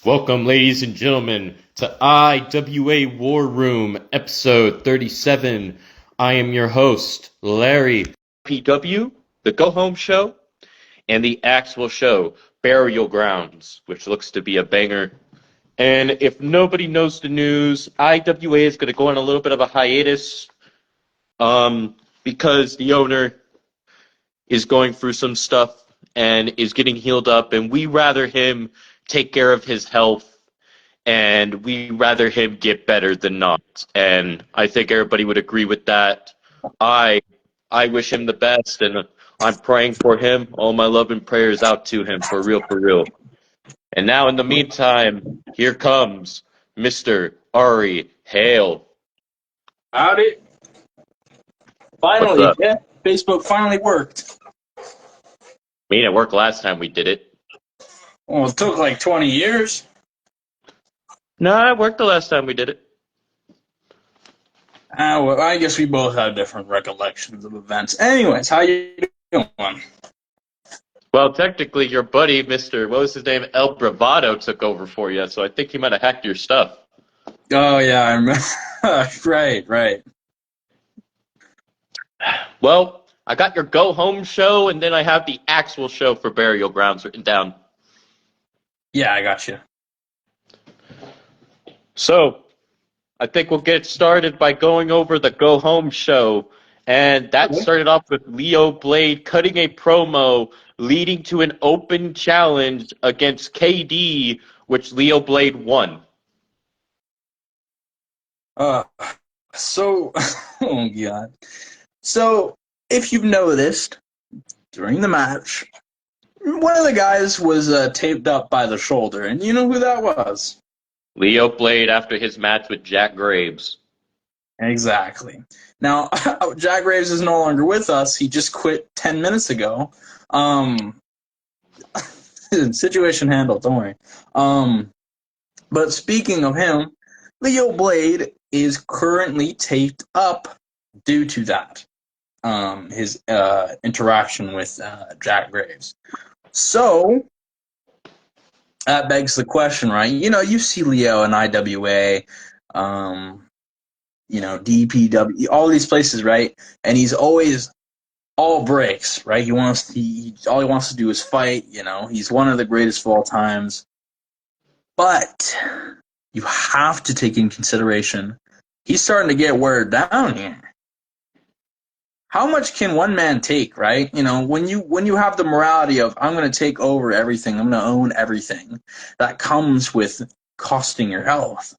Welcome, ladies and gentlemen, to IWA Warroom, episode 37. I am your host, Larry. PW, the Go Home Show, and the actual show, Burial Grounds, which looks to be a banger. And if nobody knows the news, IWA is going to go on a little bit of a hiatus because the owner is going through some stuff and is getting healed up, and we rather him take care of his health and we rather him get better than not. And I think everybody would agree with that. I I wish him the best, and I'm praying for him. All my love and prayers out to him, for real, for real. And now, in the meantime, here comes Mr. Ari Hale. Howdy. What's Finally, up? yeah, Facebook finally worked. I mean, it worked last time we did it. Well, it took like 20 years. No, it worked the last time we did it. Well, I guess we both have different recollections of events. Anyways, how you doing? Well, technically, your buddy, Mr. What was his name? El Bravado took over for you, so I think he might have hacked your stuff. Oh, yeah, I remember. Right. Well, I got your go home show, and then I have the actual show for Burial Grounds written down. Yeah, I got you. So, I think we'll get started by going over the go home show. And that Okay. started off with Leo Blade cutting a promo leading to an open challenge against KD, which Leo Blade won. Uh, so, oh, God. So, if you've noticed, during the match, one of the guys was taped up by the shoulder, and you know who that was? Leo Blade after his match with Jack Graves. Exactly. Now, Jack Graves is no longer with us. He just quit 10 minutes ago. Situation handled, don't worry. But speaking of him, Leo Blade is currently taped up due to that. His interaction with Jack Graves. So, that begs the question, right? You know, you see Leo in IWA, DPW, all these places, right? And he's always all breaks, right? All he wants to do is fight. You know, he's one of the greatest of all times. But you have to take in consideration he's starting to get wear down here. How much can one man take, right? You know, when you have the morality of I'm going to take over everything, I'm going to own everything, that comes with costing your health.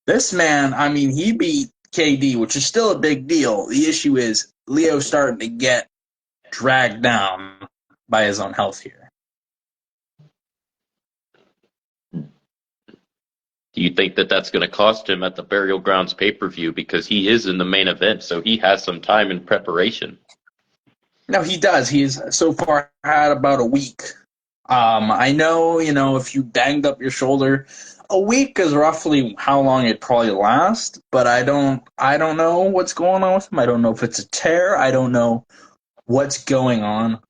This man, I mean, he beat KD, which is still a big deal. The issue is Leo's starting to get dragged down by his own health here. Do you think that that's going to cost him at the Burial Grounds pay-per-view? Because he is in the main event, so he has some time in preparation. No, he does. He's so far had about a week. I know, if you banged up your shoulder, a week is roughly how long it'd probably last, but I don't know what's going on with him. I don't know if it's a tear. I don't know what's going on.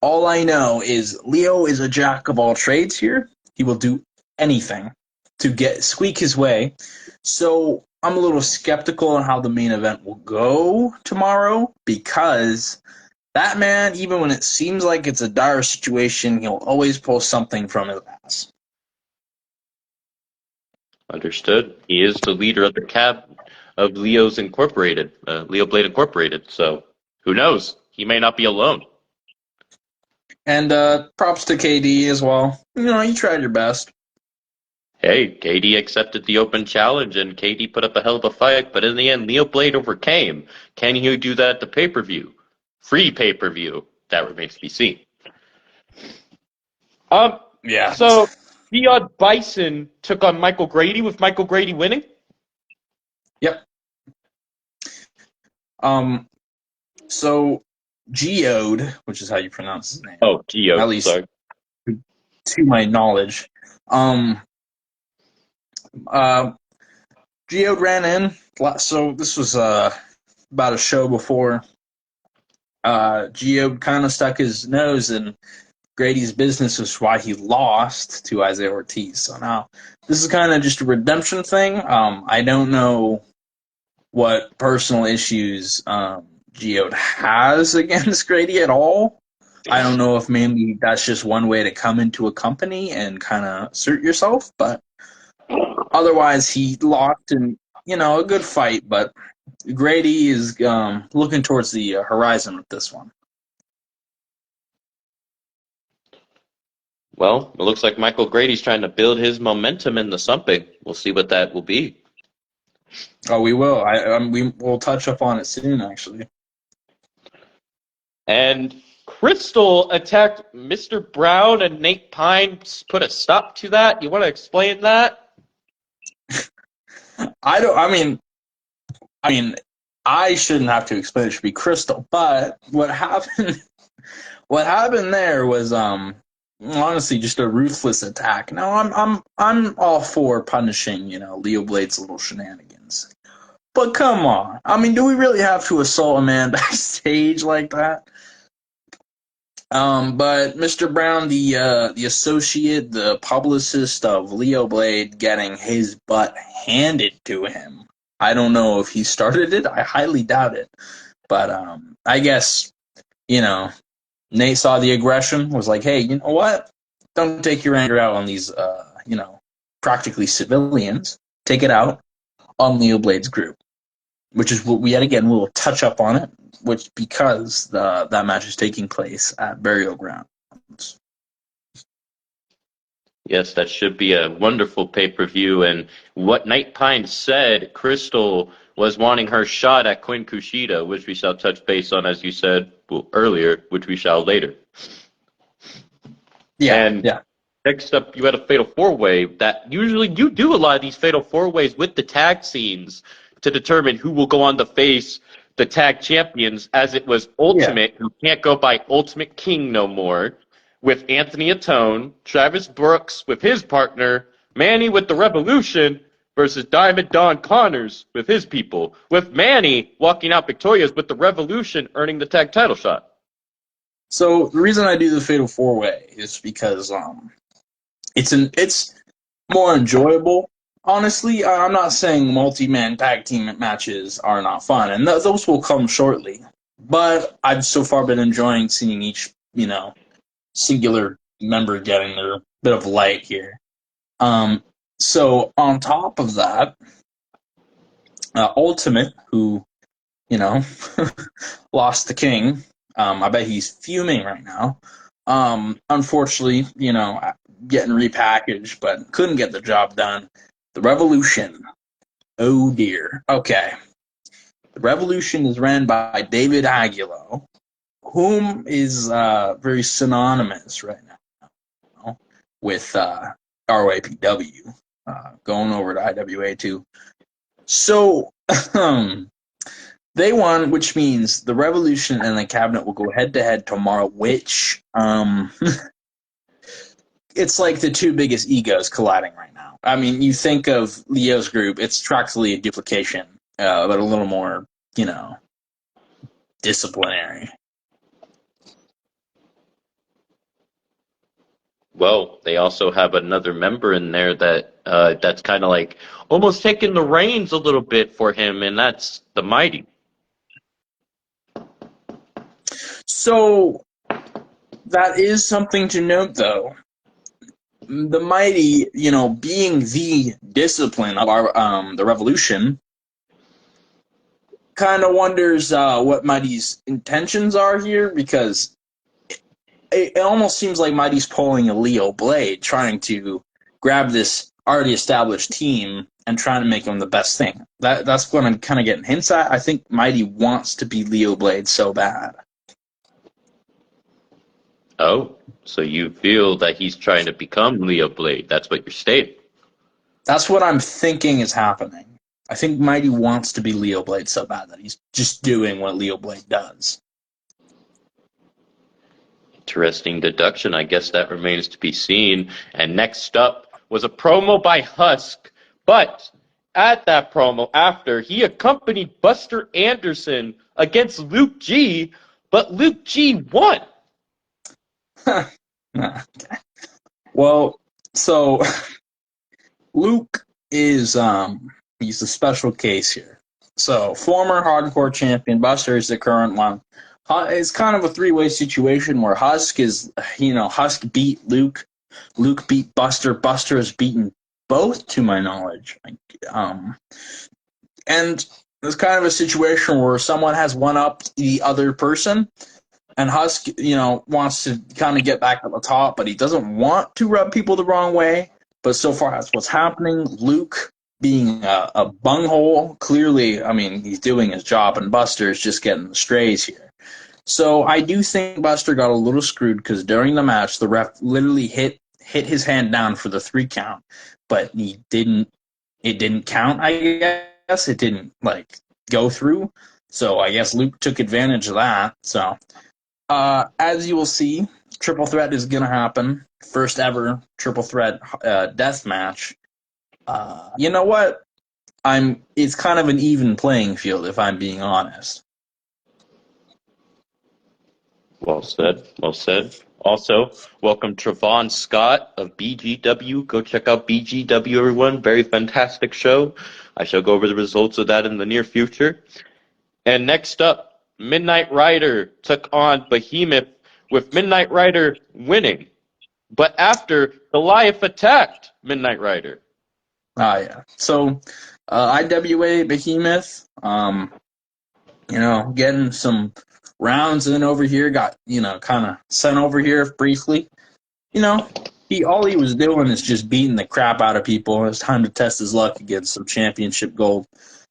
All I know is Leo is a jack of all trades here. He will do anything to squeak his way. So I'm a little skeptical on how the main event will go tomorrow, because that man, even when it seems like it's a dire situation, he'll always pull something from his ass. Understood. He is the leader of the cab of Leo's Incorporated, Leo Blade Incorporated. So who knows? He may not be alone. And props to KD as well. You tried your best. Hey, KD accepted the open challenge, and KD put up a hell of a fight. But in the end, Leo Blade overcame. Can he do that at the pay-per-view? Free pay-per-view. That remains to be seen. Yeah. So Fiat Bison took on Michael Grady, with Michael Grady winning. Yep. So Geode, which is how you pronounce his name. Oh, Gio. At least Sorry. to my knowledge. Geode ran in. So this was about a show before. Geode kind of stuck his nose in Grady's business, is why he lost to Isaiah Ortiz. So now this is kind of just a redemption thing. I don't know what personal issues Geode has against Grady at all. I don't know if maybe that's just one way to come into a company and kind of assert yourself, but otherwise he lost in a good fight. But Grady is looking towards the horizon with this one. Well, it looks like Michael Grady's trying to build his momentum in the something. We'll see what that will be. Oh, we will. We will touch up on it soon, actually. And Crystal attacked Mr. Brown and Nate Pine put a stop to that. You want to explain that? I don't. I mean, I shouldn't have to explain. It should be Crystal. But what happened? What happened there was honestly just a ruthless attack. Now I'm all for punishing Leo Blade's little shenanigans. But come on. I mean, do we really have to assault a man backstage like that? But Mr. Brown, the associate, the publicist of Leo Blade, getting his butt handed to him. I don't know if he started it. I highly doubt it. But I guess Nate saw the aggression, was like, hey, you know what? Don't take your anger out on these practically civilians. Take it out on Leo Blade's group, which is what we yet again will touch up on it, which because that match is taking place at Burial Grounds. Yes, that should be a wonderful pay-per-view. And what Night Pine said, Crystal was wanting her shot at Quinn Kushida, which we shall touch base on, as you said earlier, which we shall later. Yeah. Next up, you had a Fatal 4-Way that usually you do a lot of these Fatal 4-Ways with the tag scenes to determine who will go on to face the tag champions, as it was Ultimate, who can't go by Ultimate King no more, with Anthony Atone, Travis Brooks with his partner, Manny with the Revolution, versus Diamond Don Connors with his people, with Manny walking out victorious with the Revolution earning the tag title shot. So the reason I do the Fatal 4-Way is because it's more enjoyable. Honestly, I'm not saying multi-man tag team matches are not fun, and those will come shortly. But I've so far been enjoying seeing each, singular member getting their bit of light here. So on top of that, Ultimate, who, lost the king, I bet he's fuming right now. Unfortunately, getting repackaged, but couldn't get the job done. The Revolution. Oh dear. Okay. The Revolution is ran by David Aguilo, whom is very synonymous right now with RYPW, going over to IWA too. So they won, which means the Revolution and the Cabinet will go head-to-head tomorrow, which it's like the two biggest egos colliding right now. I mean, you think of Leo's group, it's practically a duplication, but a little more, disciplinary. Well, they also have another member in there that's kind of like almost taking the reins a little bit for him, and that's the Mighty. So that is something to note, though. The Mighty, being the discipline of our the Revolution, kind of wonders what Mighty's intentions are here, because it almost seems like Mighty's pulling a Leo Blade, trying to grab this already established team and trying to make them the best thing. That's what I'm kind of getting hints at. I think Mighty wants to be Leo Blade so bad. Oh, so you feel that he's trying to become Leo Blade. That's what you're stating. That's what I'm thinking is happening. I think Mighty wants to be Leo Blade so bad that he's just doing what Leo Blade does. Interesting deduction. I guess that remains to be seen. And next up was a promo by Husk. But at that promo, after, he accompanied Buster Anderson against Luke G, but Luke G won. Okay. Well, so Luke is he's a special case here. So former hardcore champion Buster is the current one. It's kind of a three-way situation where Husk beat Luke, Luke beat Buster, Buster has beaten both to my knowledge. Um, and it's kind of a situation where someone has one up the other person, and Husk, wants to kind of get back at the top, but he doesn't want to rub people the wrong way. But so far, that's what's happening. Luke, being a bunghole, clearly, I mean, he's doing his job, and Buster is just getting the strays here. So I do think Buster got a little screwed because during the match, the ref literally hit his hand down for the 3 count, but he didn't. It didn't count. I guess it didn't go through. So I guess Luke took advantage of that. So as you will see, triple threat is gonna happen. First ever triple threat death match. You know what? It's kind of an even playing field, if I'm being honest. Well said. Well said. Also, welcome Travon Scott of BGW. Go check out BGW, everyone. Very fantastic show. I shall go over the results of that in the near future. And next up, Midnight Rider took on Behemoth with Midnight Rider winning. But after Goliath attacked Midnight Rider. Yeah. So, IWA Behemoth, getting some rounds in over here, got, kind of sent over here briefly. All he was doing is just beating the crap out of people. It was time to test his luck against some championship gold.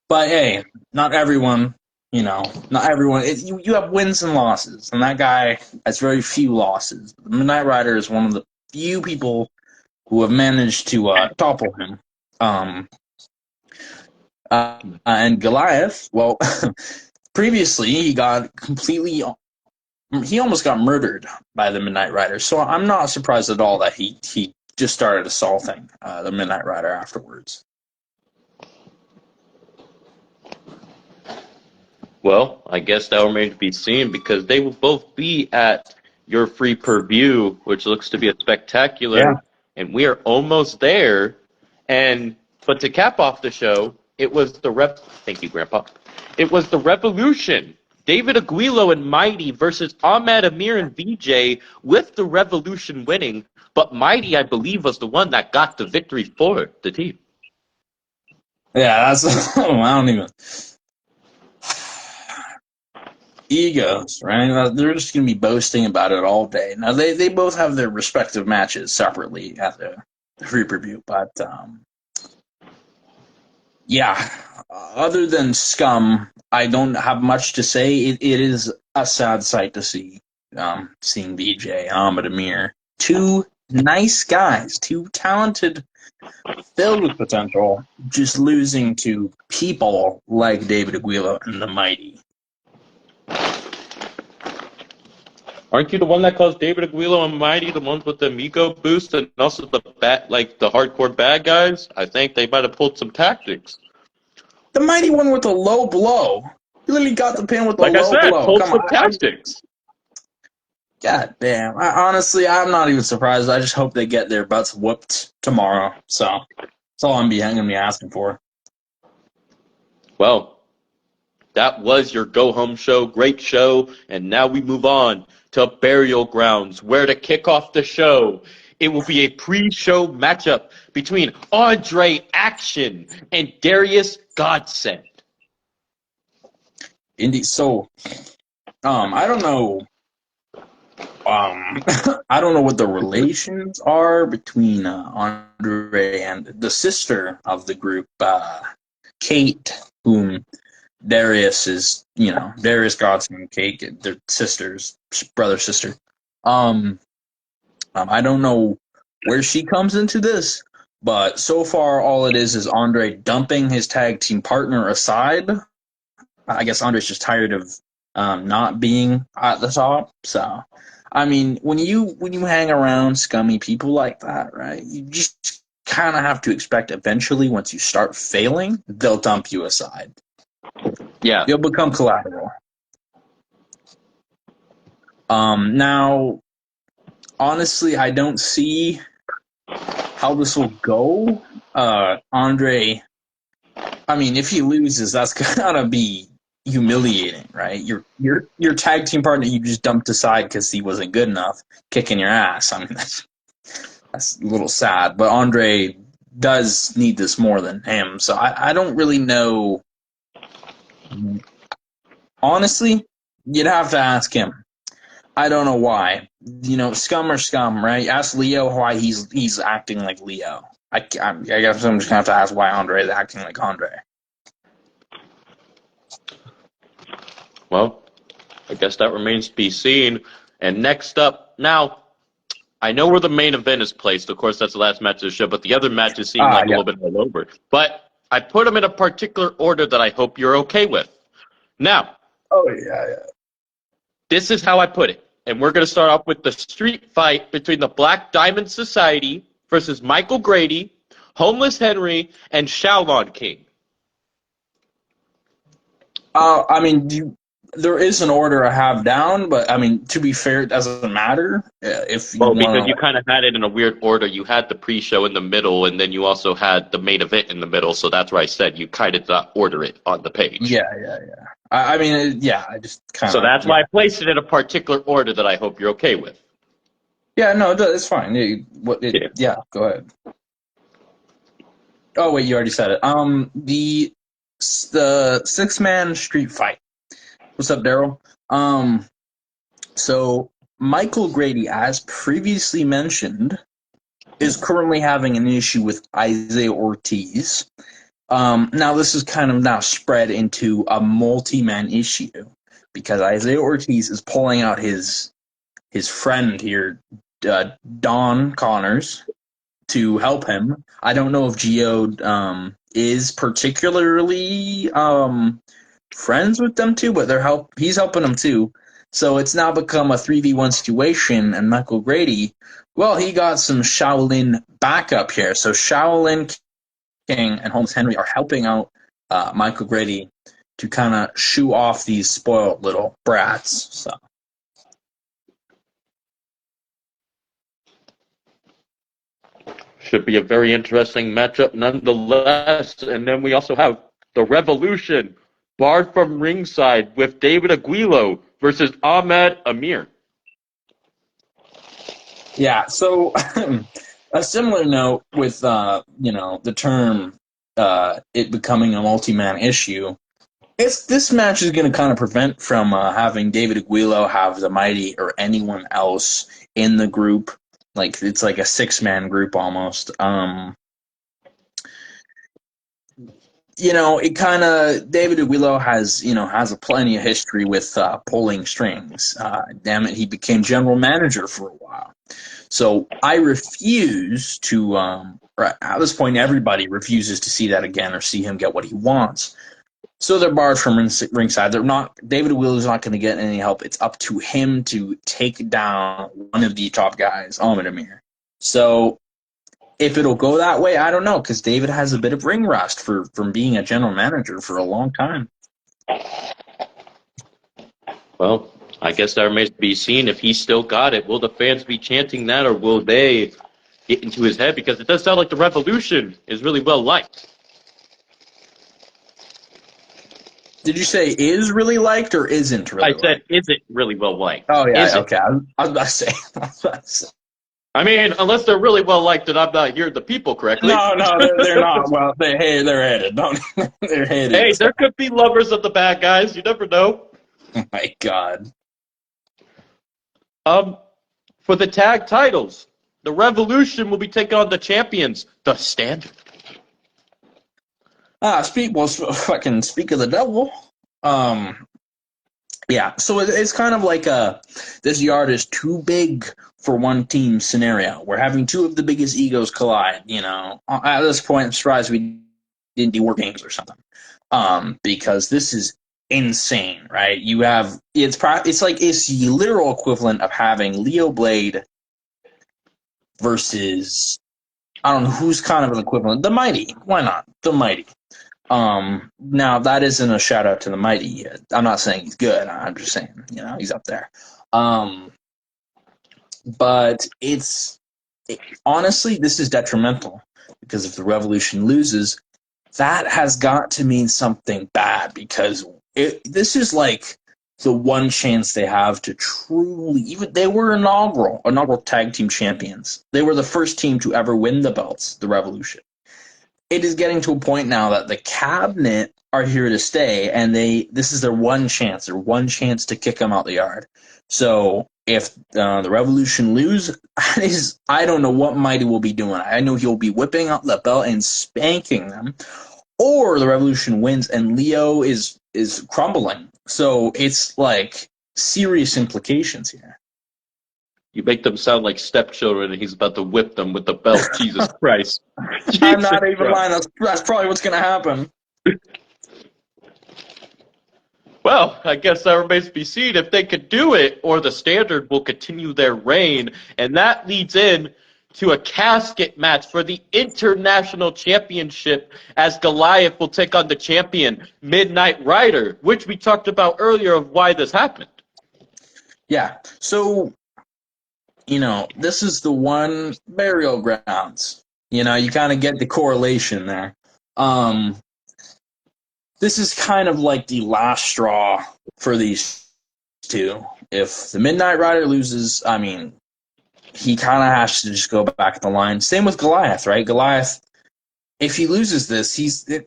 But hey, not everyone, not everyone. You have wins and losses, and that guy has very few losses. The Midnight Rider is one of the few people who have managed to topple him. And Goliath, well, previously he almost got murdered by the Midnight Rider. So I'm not surprised at all that he just started assaulting the Midnight Rider afterwards. Well, I guess that will remain to be seen because they will both be at your free per view, which looks to be a Yeah. spectacular, and we are almost there. But to cap off the show, it was the Thank you, Grandpa. It was the Revolution. David Aguilo and Mighty versus Ahmed Amir and VJ, with the Revolution winning. But Mighty, I believe, was the one that got the victory for the team. Yeah, that's I don't even egos, right? They're just gonna be boasting about it all day. Now they both have their respective matches separately at the free preview, but yeah. Other than Scum, I don't have much to say. It is a sad sight to see seeing VJ, Ahmed Amir, two nice guys, two talented, filled with potential, just losing to people like David Aguilo and the Mighty. Aren't you the one that calls David Aguilo and Mighty the ones with the Amigo boost and also the the hardcore bad guys? I think they might have pulled some tactics. The Mighty one with a low blow. He literally got the pin with a Like I low said, blow. pulled Come on. some tactics. God damn. Honestly, I'm not even surprised. I just hope they get their butts whooped tomorrow. So that's all I'm going to be asking for. Well, that was your go home show. Great show. And now we move on to Burial Grounds, where to kick off the show, it will be a pre-show matchup between Andre Action and Darius Godsend. Indeed. So, I don't know. I don't know what the relations are between Andre and the sister of the group, Kate, whom Darius is, Darius Godson and Kate, they're sisters, brother sister. I don't know where she comes into this, but so far all it is Andre dumping his tag team partner aside. I guess Andre's just tired of not being at the top. So, I mean, when you hang around scummy people like that, right? You just kind of have to expect eventually, once you start failing, they'll dump you aside. Yeah. You'll become collateral. Now, honestly, I don't see how this will go. Andre, I mean, if he loses, that's gonna be humiliating, right? Your tag team partner you just dumped aside because he wasn't good enough, kicking your ass. I mean, that's a little sad. But Andre does need this more than him, so I don't really know. Honestly, you'd have to ask him. I don't know why. You know, scum or scum, right? Ask Leo why he's acting like Leo. I guess I'm just gonna have to ask why Andre is acting like Andre. Well, I guess that remains to be seen. And next up, now, I know where the main event is placed. Of course, that's the last match of the show, but the other matches seem like a Yeah. little bit all over. But I put them in a particular order that I hope you're okay with. Now, Oh yeah. this is how I put it. And we're going to start off with the street fight between the Black Diamond Society versus Michael Grady, Homeless Henry, and Shaolin King. I mean, there is an order I have down, but I mean, to be fair, it doesn't matter if you Well, want because to. you kind of had it in a weird order. You had the pre-show in the middle, and then you also had the main event in the middle. So that's why I said you kind of order it on the page. Yeah. I mean, yeah. I just kind So of that's why I placed it in a particular order that I hope you're okay with. yeah. No, it's fine. Yeah. Yeah, go ahead. Oh wait, you already said it. The 6-man street fight. What's up, Daryl? So Michael Grady, as previously mentioned, is currently having an issue with Isaiah Ortiz. Now this is kind of now spread into a multi-man issue because Isaiah Ortiz is pulling out his friend here, Don Connors, to help him. I don't know if Gio is particularly friends with them too, but he's helping them too. So it's now become a 3v1 situation, and Michael Grady, well, he got some Shaolin backup here. So Shaolin King and Holmes Henry are helping out Michael Grady to kind of shoo off these spoiled little brats. So Should be a very interesting matchup nonetheless. And then we also have the Revolution, barred from ringside with David Aguilo versus Ahmed Amir. yeah, so a similar note with the term it becoming a multi-man issue. If this match is going to kind of prevent from having David Aguilo have the Mighty or anyone else in the group, like it's like a 6-man group almost. It kind of David Aguilo has a plenty of history with pulling strings. Damn it, he became general manager for a while. So I refuse to. At this point, everybody refuses to see that again or see him get what he wants. So they're barred from ringside. They're not. David Aguilo's not going to get any help. It's up to him to take down one of the top guys, Ahmed Amir. So if it'll go that way, I don't know, because David has a bit of ring rust from being a general manager for a long time. Well, I guess that remains to be seen if he's still got it. Will the fans be chanting that, or will they get into his head? Because it does sound like the Revolution is really well liked. Did you say is really liked or isn't really I liked? said, is it really well liked? Oh, yeah, Is it? okay. I was about to say. I mean, unless they're really well liked and I'm not hearing the people correctly. No, they're not. Well, they're hated. Don't they're hated. Hey, there could be lovers of the bad guys. You never know. Oh my God. For the tag titles, the Revolution will be taking on the champions, the Standard. Fucking speak of the devil. Yeah. So it's kind of like this yard is too big for one team scenario. We're having two of the biggest egos collide. At this point, I'm surprised we didn't do War Games or something. Because this is insane, right? You have it's the literal equivalent of having Leo Blade versus I don't know who's kind of an equivalent. The Mighty. Why not? The Mighty. Now that isn't a shout out to the Mighty. I'm not saying he's good. I'm just saying, he's up there. But honestly, this is detrimental because if the Revolution loses, that has got to mean something bad because this is like the one chance they have to truly even they were inaugural tag team champions. They were the first team to ever win the belts, the Revolution. It is getting to a point now that the cabinet are here to stay, and this is their one chance to kick them out the yard. So if the Revolution lose, I don't know what Mighty will be doing. I know he'll be whipping out the belt and spanking them, or the Revolution wins and Leo is crumbling. So it's like serious implications here. You make them sound like stepchildren, and he's about to whip them with the belt. Jesus Christ! I'm Jesus not even Christ! lying. That's probably what's going to happen. Well, I guess that remains to be seen if they could do it, or the Standard will continue their reign, and that leads in to a casket match for the International Championship, as Goliath will take on the champion Midnight Rider, which we talked about earlier of why this happened. Yeah. So this is the one burial grounds. You kind of get the correlation there. This is kind of like the last straw for these two. If the Midnight Rider loses, I mean, he kind of has to just go back at the line. Same with Goliath, right? Goliath, if he loses this,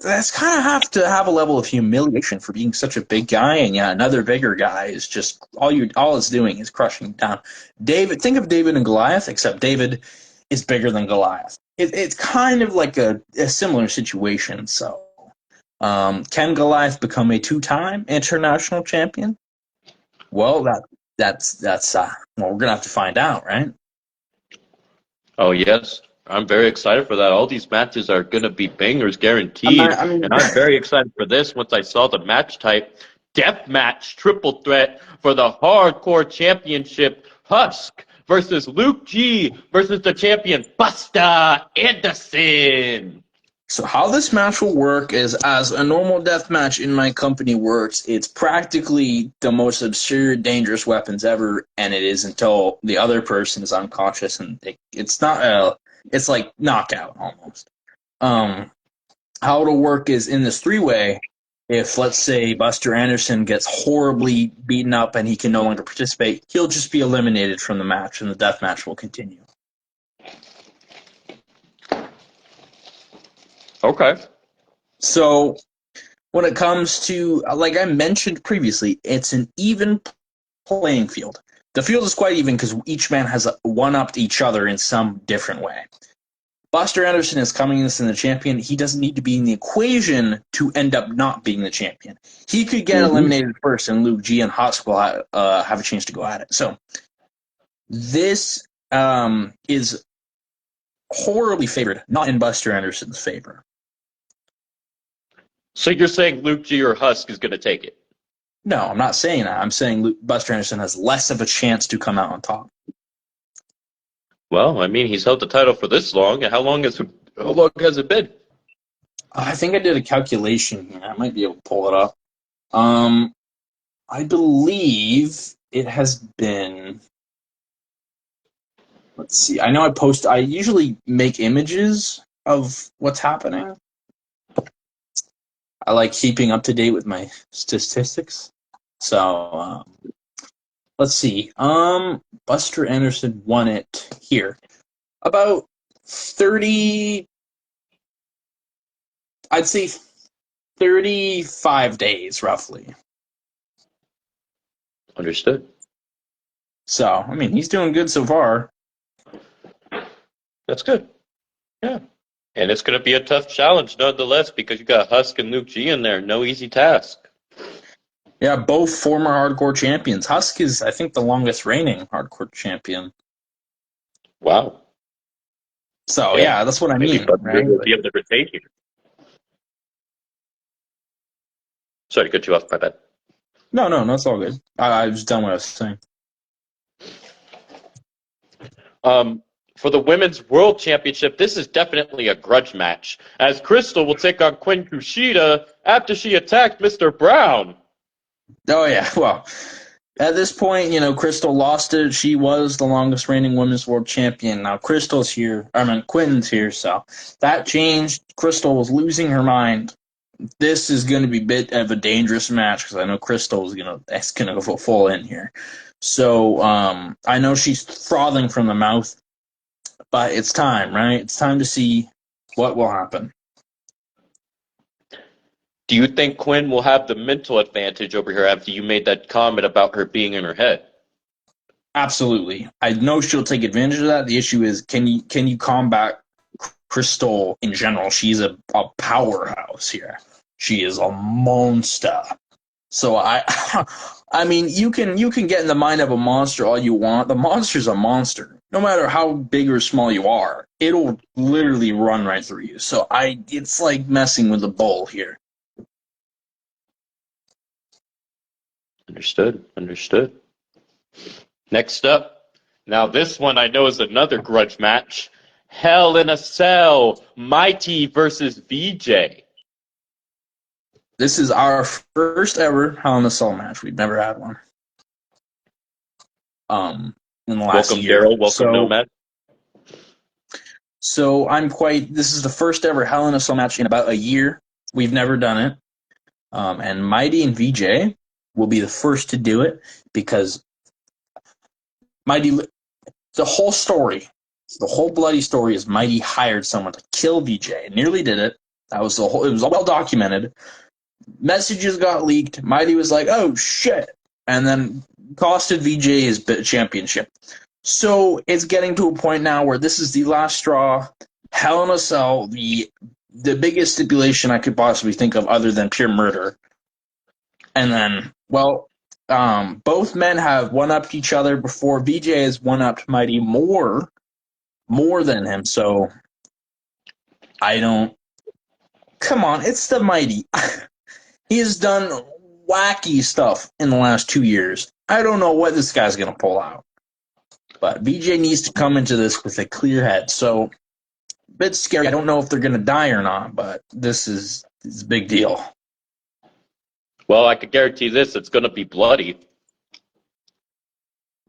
that's kind of have to have a level of humiliation for being such a big guy, and yeah, another bigger guy is just all it's doing is crushing him down. Think of David and Goliath, except David is bigger than Goliath. It's kind of like a similar situation. So, can Goliath become a two-time international champion? Well, that's well, we're gonna have to find out, right? Oh, yes. I'm very excited for that. All these matches are going to be bangers I'm guaranteed. not, I mean, And I'm very excited for this once I saw the match type. Death match triple threat for the hardcore championship. Husk versus Luke G versus the champion Buster Anderson. So how this match will work is as a normal death match in my company works, it's practically the most absurd, dangerous weapons ever, and it is until the other person is unconscious, and it's like knockout almost. How it'll work is in this three-way, if let's say Buster Anderson gets horribly beaten up and he can no longer participate, he'll just be eliminated from the match, and the death match will continue. Okay. So when it comes to, like I mentioned previously, it's an even playing field. The field is quite even because each man has one-upped each other in some different way. Buster Anderson is coming in as the champion. He doesn't need to be in the equation to end up not being the champion. He could get eliminated first, and Luke G and Husk will have a chance to go at it. So this is horribly favored, not in Buster Anderson's favor. So you're saying Luke G or Husk is going to take it? No, I'm not saying that. I'm saying Buster Anderson has less of a chance to come out on top. Well, I mean, he's held the title for this long. How long has it been? I think I did a calculation here. I might be able to pull it up. I believe it has been. Let's see. I know I usually make images of what's happening. I like keeping up to date with my statistics. So, let's see. Buster Anderson won it here. About 30, I'd say 35 days, roughly. Understood. So, I mean, he's doing good so far. That's good. Yeah. And it's going to be a tough challenge nonetheless because you got Husk and Luke G in there. No easy task. Yeah, both former hardcore champions. Husk is, I think, the longest reigning hardcore champion. Wow. So, yeah that's what I mean. Right? Will be able to retain here. Sorry to cut you off, my bad. No, it's all good. I was done what I was saying. For the Women's World Championship, this is definitely a grudge match, as Crystal will take on Quinn Kushida after she attacked Mr. Brown. Oh, yeah, well, At this point, Crystal lost it. She was the longest reigning women's world champion. Now Crystal's here. I mean, Quinn's here, so that changed. Crystal was losing her mind. This is going to be a bit of a dangerous match because I know Crystal is gonna go full in here. So I know she's frothing from the mouth, but it's time, right? It's time to see what will happen. Do you think Quinn will have the mental advantage over here after you made that comment about her being in her head? Absolutely. I know she'll take advantage of that. The issue is, can you combat Crystal in general? She's a powerhouse here. She is a monster. So I mean, you can get in the mind of a monster all you want. The monster's a monster. No matter how big or small you are, it'll literally run right through you. So it's like messing with a bull here. Understood. Next up, now this one I know is another grudge match. Hell in a Cell, Mighty versus VJ. This is our first ever Hell in a Cell match. We've never had one. In the last Welcome, year. Daryl. Welcome, Nomad. So this is the first ever Hell in a Cell match in about a year. We've never done it. And Mighty and VJ will be the first to do it because Mighty, the whole bloody story is Mighty hired someone to kill VJ. Nearly did it. It was well documented. Messages got leaked. Mighty was like, oh shit. And then costed VJ his championship. So it's getting to a point now where this is the last straw. Hell in a Cell, the biggest stipulation I could possibly think of other than pure murder. And then, both men have one-upped each other before. VJ has one-upped Mighty more than him. So come on, it's the Mighty. He has done wacky stuff in the last 2 years. I don't know what this guy's going to pull out. But VJ needs to come into this with a clear head. So, a bit scary. I don't know if they're going to die or not, but this is a big deal. Well, I could guarantee this, it's going to be bloody.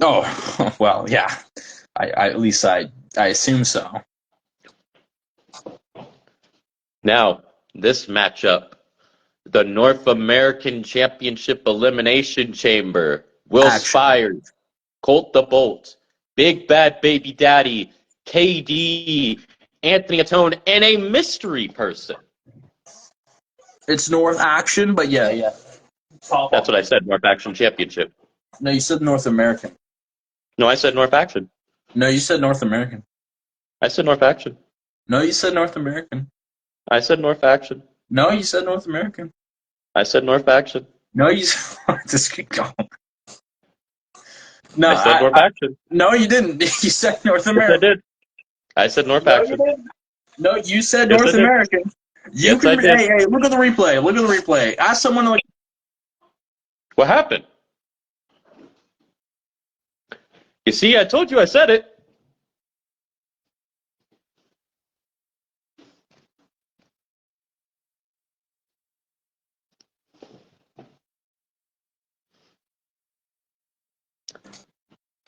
Oh, well, yeah. At least I assume so. Now, this matchup, the North American Championship Elimination Chamber, Will Spires, Colt the Bolt, Big Bad Baby Daddy, KD, Anthony Atone, and a mystery person. It's North Action, but yeah. That's what I said, North Action Championship. No, you said North American. No, I said North Action. No, you said North American. I said North Action. No, you said North American. I said North Action. No, you said North American. I said North Action. No, you just keep going. No, I said North Action. No, you didn't. You said North American. Yes, I did. I said North Action. No, you said North American. Yes, I did. Hey, look at the replay. Look at the replay. Ask someone to What happened? You see, I told you I said it.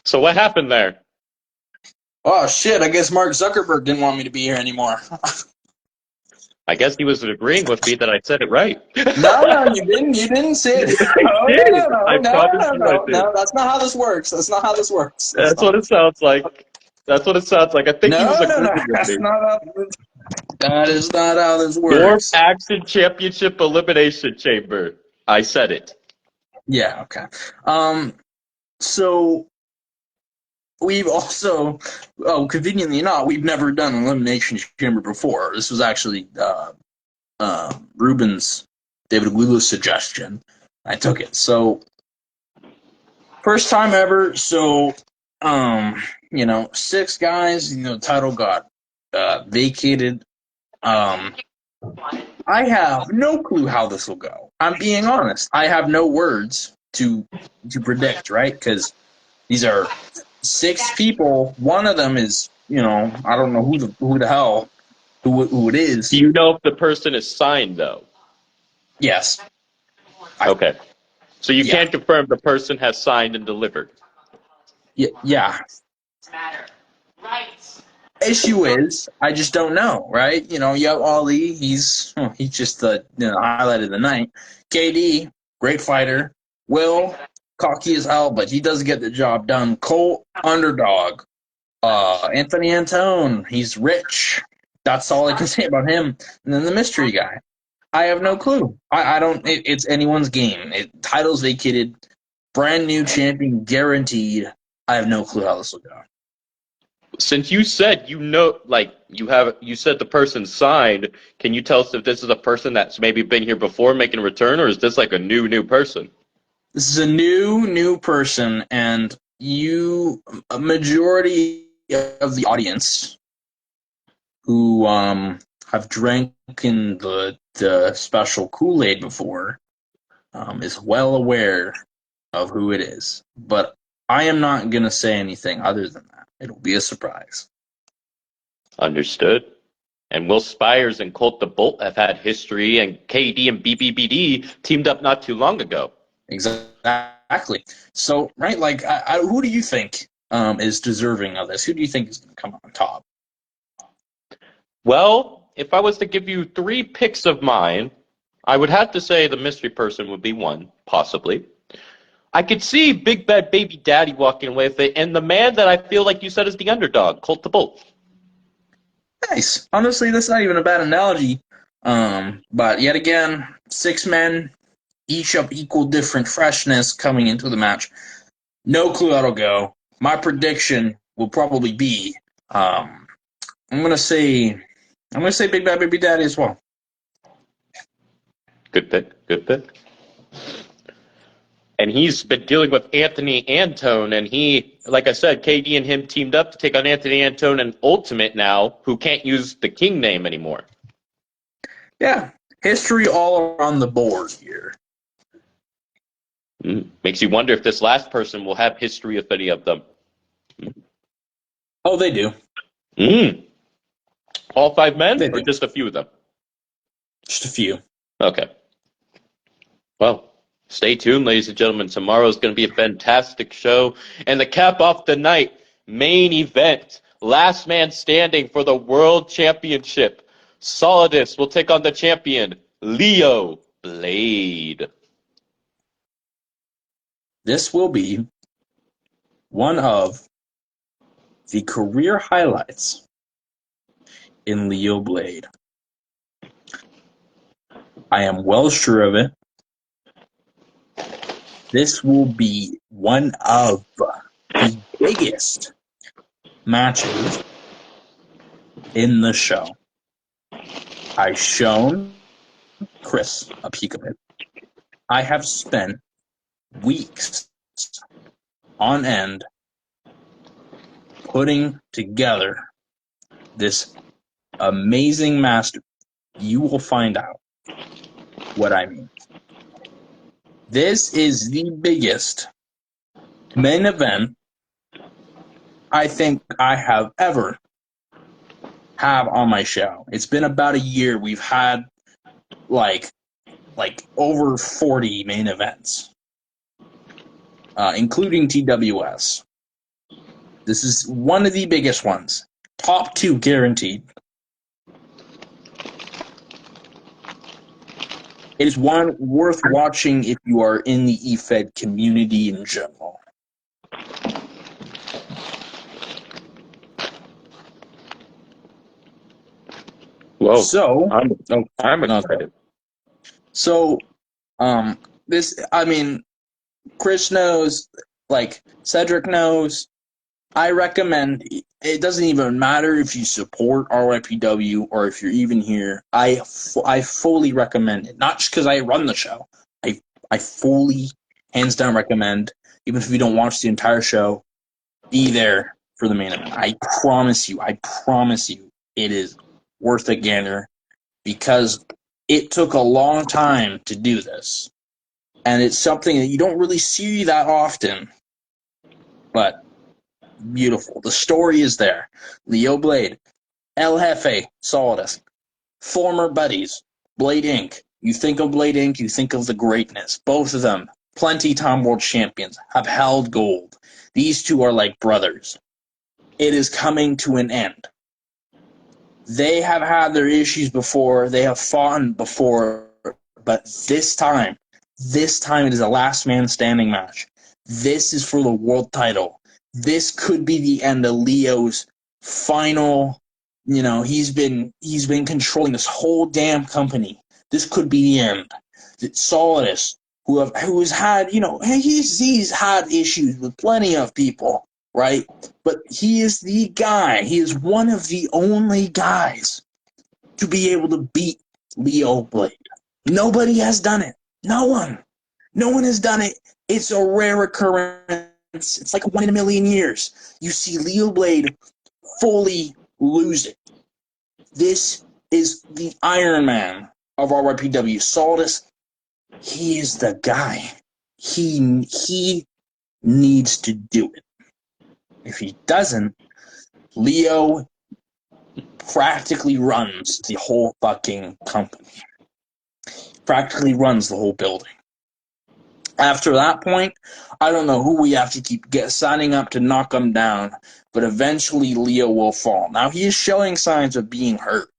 So what happened there? Oh shit! I guess Mark Zuckerberg didn't want me to be here anymore. I guess he was agreeing with me that I said it right. No, you didn't. You didn't say it. No, that's not how this works. That's not how this works. That's what it sounds like. That's what it sounds like. I think he was agreeing with me. That is not how this works. North Action Championship Elimination Chamber. I said it. Yeah. Okay. So we've also, conveniently enough, we've never done an Elimination Chamber before. This was actually Ruben's, David Aguilar's suggestion. I took it. So, first time ever. So, 6 guys, the title got vacated. I have no clue how this will go. I'm being honest. I have no words to predict, right? Because these are 6 people. One of them is, I don't know who the hell it is. Do you know if the person is signed though? Yes. Okay. So you Yeah. can't confirm the person has signed and delivered. Yeah. Issue is, I just don't know, right? You know, you have Ali. He's just the highlight of the night. KD, great fighter. Will, cocky as hell, but he does get the job done. Colt, underdog. Anthony Antone, he's rich. That's all I can say about him. And then the mystery guy. I have no clue. I don't. It's anyone's game. Titles vacated, brand new champion guaranteed. I have no clue how this will go. Since you said you said the person signed, can you tell us if this is a person that's maybe been here before making a return, or is this like a new person? This is a new person, and a majority of the audience who have drank in the special Kool-Aid before is well aware of who it is. But I am not going to say anything other than that. It'll be a surprise. Understood. And Will Spires and Colt the Bolt have had history, and KD and BBBD teamed up not too long ago. Exactly. So, right, like, who do you think is deserving of this? Who do you think is going to come on top? Well, if I was to give you three picks of mine, I would have to say the mystery person would be one, possibly. I could see Big Bad Baby Daddy walking away with it, and the man that I feel like you said is the underdog, Colt the Bolt. Nice. Honestly, that's not even a bad analogy. But yet again, 6 men, each of equal different freshness coming into the match. No clue how it'll go. My prediction will probably be, I'm gonna say Big Bad Baby Daddy as well. Good pick. Good pick. And he's been dealing with Anthony Antone, and he, like I said, KD and him teamed up to take on Anthony Antone and Ultimate now, who can't use the King name anymore. Yeah, history all around the board here. Makes you wonder if this last person will have history of any of them. Oh, they do. All 5 men, They or do. just a few of them? Just a few. Okay. Well, stay tuned, ladies and gentlemen. Tomorrow is going to be a fantastic show. And to cap off the night, main event, last man standing for the World Championship. Solidus will take on the champion, Leo Blade. This will be one of the career highlights in Leo Blade. I am well sure of it. This will be one of the biggest matches in the show. I've shown Chris a peek of it. I have spent weeks on end putting together this amazing master. You will find out what I mean. This is the biggest main event I think I have ever have on my show. It's been about a year. We've had like over 40 main events, including TWS. This is one of the biggest ones. Top 2 guaranteed. It is one worth watching if you are in the EFED community in general. Whoa. So, I'm excited. So, Chris knows, like Cedric knows. I recommend. It doesn't even matter if you support RYPW or if you're even here. I fully recommend it. Not just because I run the show. I fully, hands down, recommend. Even if you don't watch the entire show, be there for the main event. I promise you, it is worth a gander because it took a long time to do this. And it's something that you don't really see that often. But beautiful. The story is there. Leo Blade, El Jefe, Solidus, former buddies, Blade Inc. You think of Blade Inc., you think of the greatness. Both of them plenty-time world champions, have held gold. These two are like brothers. It is coming to an end. They have had their issues before. They have fought before, but this time it is a last man standing match. This is for the world title. This could be the end of Leo's final. He's been controlling this whole damn company. This could be the end. Solidus, who has had, he's had issues with plenty of people, right? But he is the guy. He is one of the only guys to be able to beat Leo Blade. Nobody has done it. No one. No one has done it. It's a rare occurrence. It's like 1 in a million years. You see Leo Blade fully lose it. This is the Iron Man of RYPW. Solidus, he is the guy. He needs to do it. If he doesn't, Leo practically runs the whole fucking company. Practically runs the whole building. After that point, I don't know who we have to keep signing up to knock him down, but eventually Leo will fall. Now, he is showing signs of being hurt.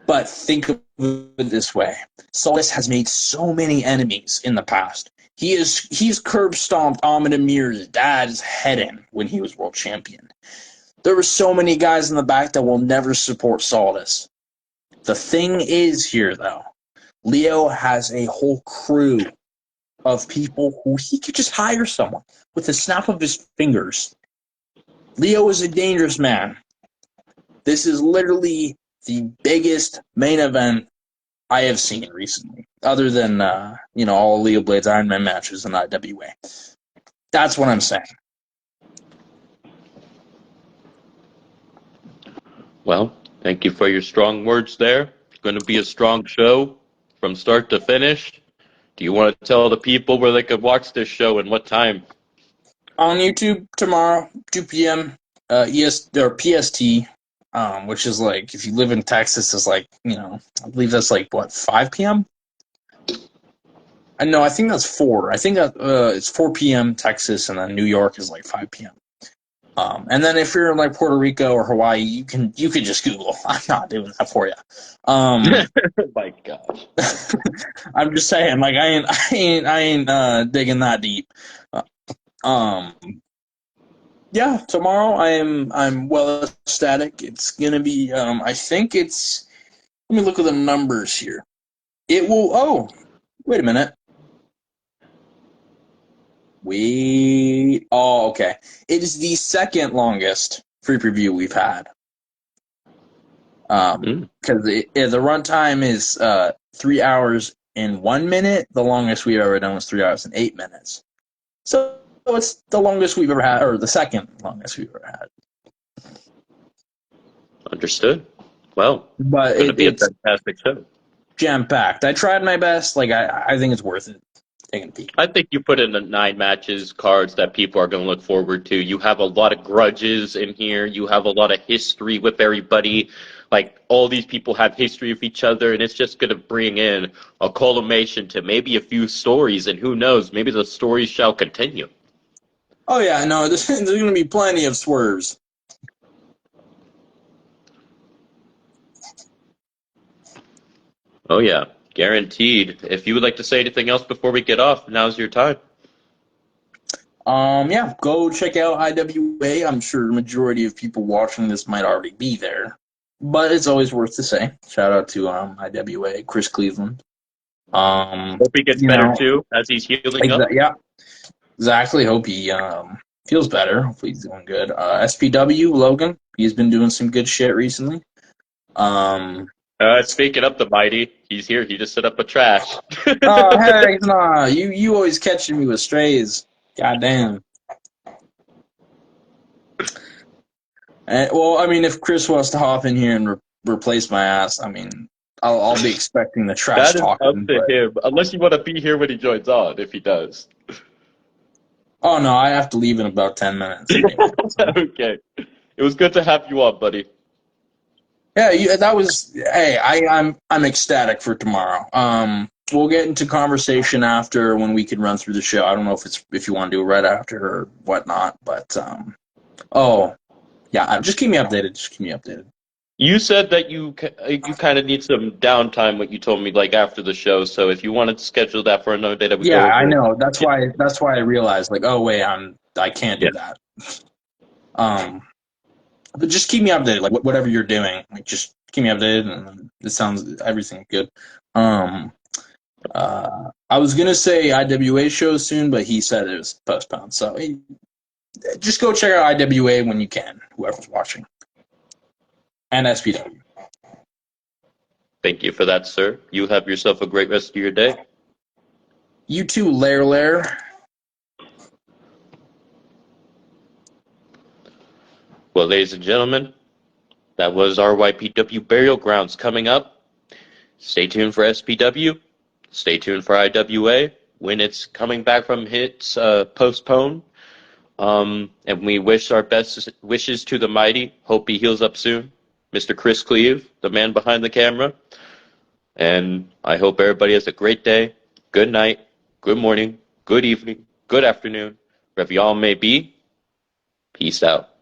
But think of it this way. Solidus has made so many enemies in the past. He's curb stomped Ahmed Amir's dad's head in when he was world champion. There were so many guys in the back that will never support Solidus. The thing is here, though, Leo has a whole crew of people who he could just hire someone with a snap of his fingers. Leo is a dangerous man. This is literally the biggest main event I have seen recently, other than all Leo Blade's Iron Man matches in IWA. That's what I'm saying. Well, thank you for your strong words there. It's going to be a strong show from start to finish. Do you want to tell the people where they could watch this show and what time? On YouTube tomorrow, 2 p.m. Or PST, which is like, if you live in Texas, is like, I believe that's like, 5 p.m.? No, I think that's 4. I think that it's 4 p.m. Texas, and then New York is like 5 p.m. And then if you're in like Puerto Rico or Hawaii, you can just Google. I'm not doing that for you. Oh my gosh. I'm just saying, like I ain't digging that deep. Yeah, tomorrow I'm well ecstatic. It's gonna be I think it's, let me look at the numbers here. It will, oh, wait a minute. Oh, okay. It is the second longest free preview we've had. Because the runtime is 3 hours and 1 minute. The longest we've ever done was 3 hours and 8 minutes. So it's the longest we've ever had, or the second longest we've ever had. Understood. Well, but it's going to be a fantastic show. Jam-packed. I tried my best. Like I think it's worth it. Taking a peek. I think you put in the 9 matches, cards that people are going to look forward to. You have a lot of grudges in here. You have a lot of history with everybody. Like, all these people have history with each other, and it's just going to bring in a culmination to maybe a few stories, and who knows, maybe the stories shall continue. Oh, yeah, no, there's going to be plenty of swerves. Oh, yeah, guaranteed. If you would like to say anything else before we get off, now's your time. Yeah, go check out IWA. I'm sure the majority of people watching this might already be there, but it's always worth to say. Shout out to IWA, Chris Cleveland. Hope he gets better too as he's healing up. Yeah, exactly. Hope he feels better. Hopefully he's doing good. SPW Logan, he's been doing some good shit recently. Speaking of the mighty, he's here. He just set up a trash. Oh, heck nah. You always catching me with strays. Goddamn. Well, I mean, if Chris wants to hop in here and replace my ass, I mean, I'll be expecting the trash talk. That is up to him. Unless you want to be here when he joins on, if he does. Oh, no, I have to leave in about 10 minutes. Okay. It was good to have you on, buddy. Yeah, that was. Hey, I'm ecstatic for tomorrow. we'll get into conversation after when we can run through the show. I don't know if you want to do it right after or whatnot, but oh yeah, just keep me updated. Just keep me updated. You said that you kind of need some downtime. What you told me like after the show. So if you wanted to schedule that for another day, that we Yeah, go I over. know. That's why I realized like, oh wait, I can't Yeah. do that. Um, but just keep me updated. Like whatever you're doing, like just keep me updated. And it sounds everything good. Um, I was gonna say IWA show soon, but he said it was postponed. So just go check out IWA when you can. Whoever's watching, and SPW. Thank you for that, sir. You have yourself a great rest of your day. You too, Lair Lair. Well, ladies and gentlemen, that was our YPW Burial Grounds coming up. Stay tuned for SPW. Stay tuned for IWA when it's coming back from its postpone. And we wish our best wishes to the mighty. Hope he heals up soon. Mr. Chris Cleve, the man behind the camera. And I hope everybody has a great day, good night, good morning, good evening, good afternoon, wherever y'all may be. Peace out.